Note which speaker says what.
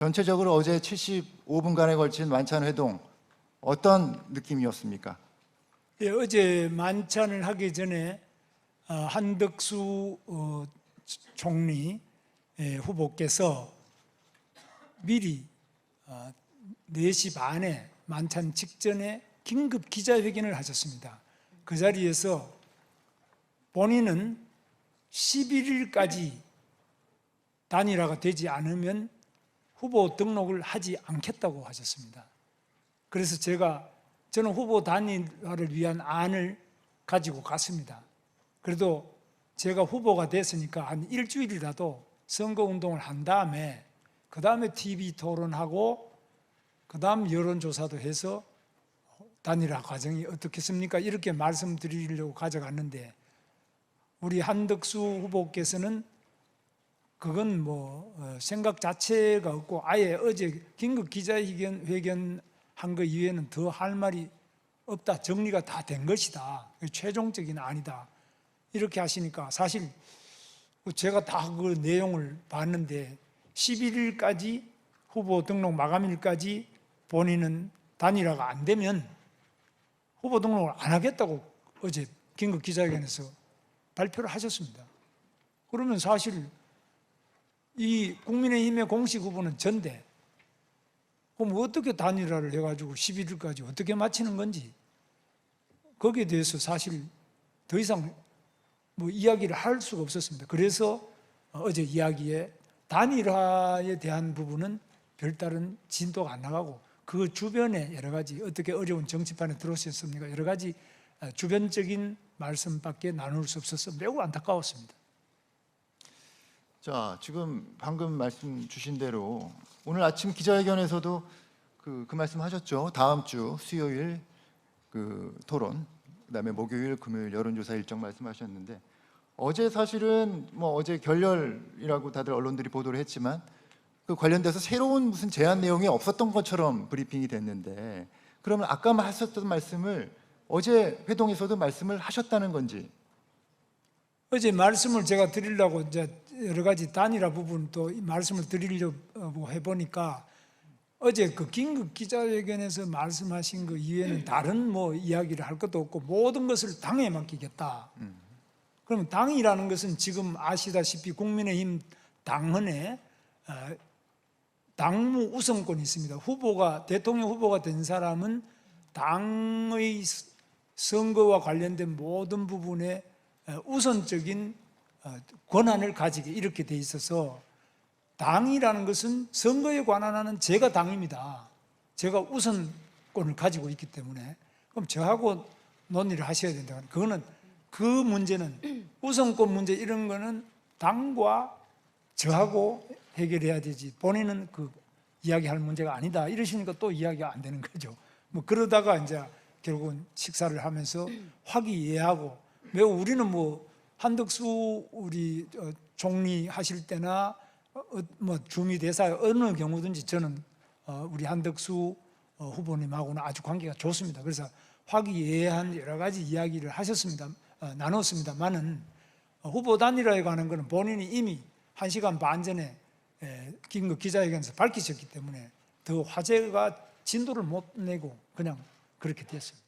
Speaker 1: 전체적으로 어제 75분간에 걸친 만찬 회동 어떤 느낌이었습니까?
Speaker 2: 예, 어제 만찬을 하기 전에 한덕수 총리 후보께서 미리 4시 반에 만찬 직전에 긴급 기자회견을 하셨습니다. 그 자리에서 본인은 11일까지 단일화가 되지 않으면 후보 등록을 하지 않겠다고 하셨습니다. 그래서 저는 후보 단일화를 위한 안을 가지고 갔습니다. 그래도 제가 후보가 됐으니까 한 일주일이라도 선거운동을 한 다음에 그 다음에 TV 토론하고 그 다음 여론조사도 해서 단일화 과정이 어떻겠습니까? 이렇게 말씀드리려고 가져갔는데 우리 한덕수 후보께서는 그건 생각 자체가 없고 아예 어제 긴급 기자회견 한 거 이외에는 더 할 말이 없다. 정리가 다 된 것이다. 최종적인 안이다. 이렇게 하시니까 사실 제가 다 그 내용을 봤는데 11일까지 후보 등록 마감일까지 본인은 단일화가 안 되면 후보 등록을 안 하겠다고 어제 긴급 기자회견에서 발표를 하셨습니다. 그러면 사실 이 국민의힘의 공식 후보는 전대. 그럼 어떻게 단일화를 해가지고 11일까지 어떻게 마치는 건지 거기에 대해서 사실 더 이상 이야기를 할 수가 없었습니다. 그래서 어제 이야기에 단일화에 대한 부분은 별다른 진도가 안 나가고 그 주변에 여러 가지 어떻게 어려운 정치판에 들어오셨습니까? 여러 가지 주변적인 말씀밖에 나눌 수 없어서 매우 안타까웠습니다.
Speaker 1: 자, 지금 방금 말씀 주신 대로 오늘 아침 기자회견에서도 그 말씀하셨죠. 다음 주 수요일 토론, 그다음에 목요일, 금요일 여론조사 일정 말씀하셨는데 어제 사실은 어제 결렬이라고 다들 언론들이 보도를 했지만 그 관련돼서 새로운 무슨 제안 내용이 없었던 것처럼 브리핑이 됐는데 그러면 아까 하셨던 말씀을 어제 회동에서도 말씀을 하셨다는 건지?
Speaker 2: 어제 말씀을 제가 드리려고 이제 여러 가지 단일화 부분 또 말씀을 드리려고 해보니까 어제 그 긴급 기자회견에서 말씀하신 거 이외에는 다른 이야기를 할 것도 없고 모든 것을 당에 맡기겠다. 그러면 당이라는 것은 지금 아시다시피 국민의힘 당헌에 당무 우선권이 있습니다. 대통령 후보가 된 사람은 당의 선거와 관련된 모든 부분에 우선적인 권한을 가지게 이렇게 돼 있어서 당이라는 것은 선거에 관한하는 제가 당입니다. 제가 우선권을 가지고 있기 때문에 그럼 저하고 논의를 하셔야 된다. 그거는 그 문제는 우선권 문제 이런 거는 당과 저하고 해결해야 되지 본인은 그 이야기할 문제가 아니다. 이러시니까 또 이야기가 안 되는 거죠. 그러다가 이제 결국은 식사를 하면서 화기애애하고 매우 우리는 한덕수 우리 총리 하실 때나 주미 대사 어느 경우든지 저는 우리 한덕수 후보님하고는 아주 관계가 좋습니다. 그래서 화기애애한 여러 가지 이야기를 하셨습니다. 나눴습니다만은 후보 단일화에 관한 것은 본인이 이미 1시간 반 전에 긴급 기자회견에서 밝히셨기 때문에 더 화제가 진도를 못 내고 그냥 그렇게 됐습니다.